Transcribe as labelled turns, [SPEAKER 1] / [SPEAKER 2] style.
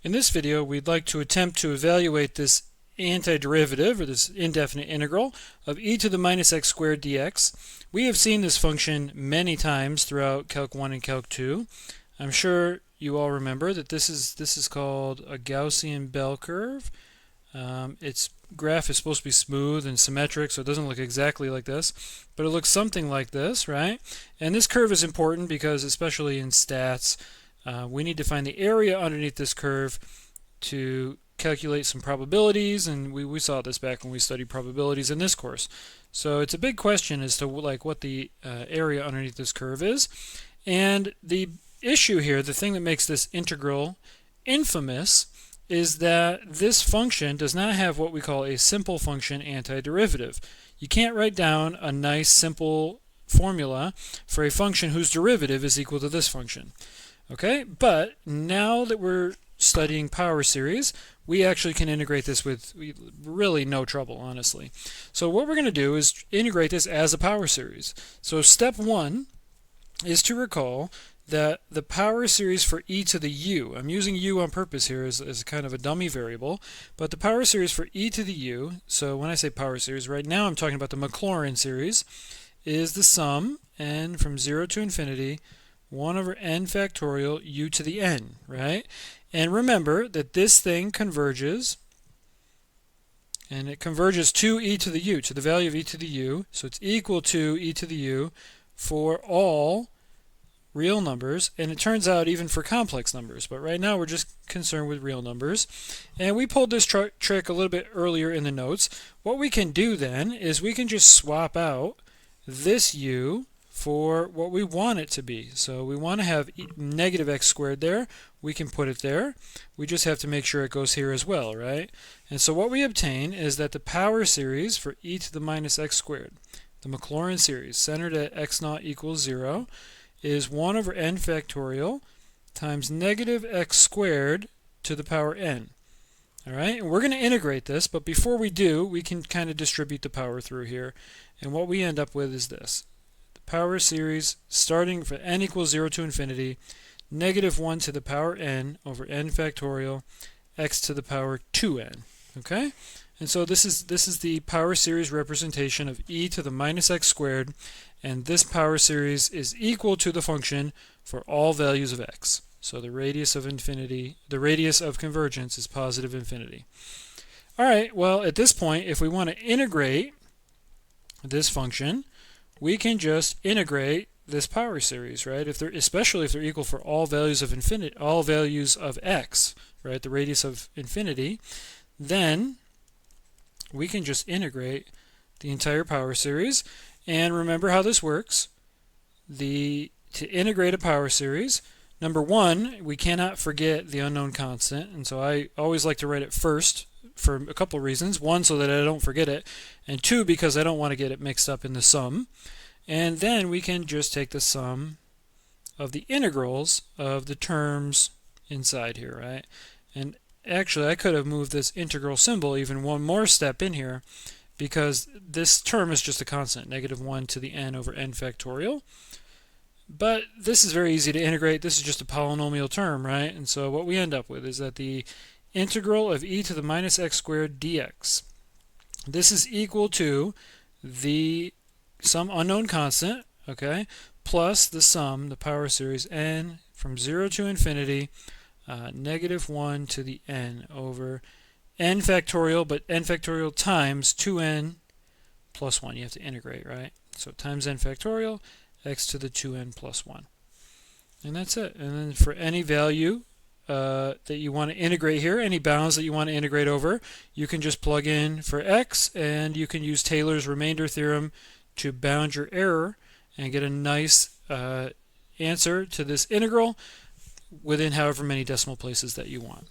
[SPEAKER 1] In this video, we'd like to attempt to evaluate this antiderivative, or this indefinite integral, of e to the minus x squared dx. We have seen this function many times throughout Calc 1 and Calc 2. I'm sure you all remember that this is called a Gaussian bell curve. Its graph is supposed to be smooth and symmetric, so it doesn't look exactly like this, but it looks something like this, right? And this curve is important because, especially in stats, we need to find the area underneath this curve to calculate some probabilities, and we saw this back when we studied probabilities in this course. So it's a big question as to what the area underneath this curve is. And the issue here, the thing that makes this integral infamous, is that this function does not have what we call a simple function antiderivative. You can't write down a nice simple formula for a function whose derivative is equal to this function. Okay, but now that we're studying power series, we actually can integrate this with really no trouble, honestly. So what we're going to do is integrate this as a power series. So step one is to recall that the power series for e to the u, I'm using u on purpose here as kind of a dummy variable, but the power series for e to the u, so when I say power series, right now I'm talking about the Maclaurin series, is the sum, n from 0 to infinity, 1 over n factorial u to the n, right? And remember that this thing converges, and it converges to e to the u, to the value of e to the u, so it's equal to e to the u for all real numbers, and it turns out even for complex numbers, but right now we're just concerned with real numbers. And we pulled this trick a little bit earlier in the notes. What we can do then is we can just swap out this u for what we want it to be. So we want to have negative x squared there. We can put it there. We just have to make sure it goes here as well, right? And so what we obtain is that the power series for e to the minus x squared, the Maclaurin series centered at x naught equals 0, is 1 over n factorial times negative x squared to the power n. All right, and we're going to integrate this, but before we do, we can kind of distribute the power through here. And what we end up with is this. The power series starting for n equals 0 to infinity, negative 1 to the power n over n factorial x to the power 2n. Okay? And so this is the power series representation of e to the minus x squared, and this power series is equal to the function for all values of x. So the radius of infinity, the radius of convergence is positive infinity. All right, well, at this point, if we want to integrate this function, we can just integrate this power series, right? Especially if they're equal for all values of infinity, all values of x, right? The radius of infinity, then we can just integrate the entire power series. And remember how this works. To integrate a power series, number one, we cannot forget the unknown constant, and so I always like to write it first for a couple of reasons. One, so that I don't forget it, and two, because I don't want to get it mixed up in the sum. And then we can just take the sum of the integrals of the terms inside here, right? And actually, I could have moved this integral symbol even one more step in here, because this term is just a constant, negative 1 to the n over n factorial. But this is very easy to integrate. This is just a polynomial term, right? And so what we end up with is that the integral of e to the minus x squared dx, this is equal to some unknown constant, okay, plus the sum, the power series, n from 0 to infinity, negative 1 to the n over n factorial, but n factorial times 2n plus 1. You have to integrate, right? So times n factorial, x to the 2n plus 1. And that's it. And then for any value that you want to integrate here, any bounds that you want to integrate over, you can just plug in for x, and you can use Taylor's remainder theorem to bound your error and get a nice answer to this integral within however many decimal places that you want.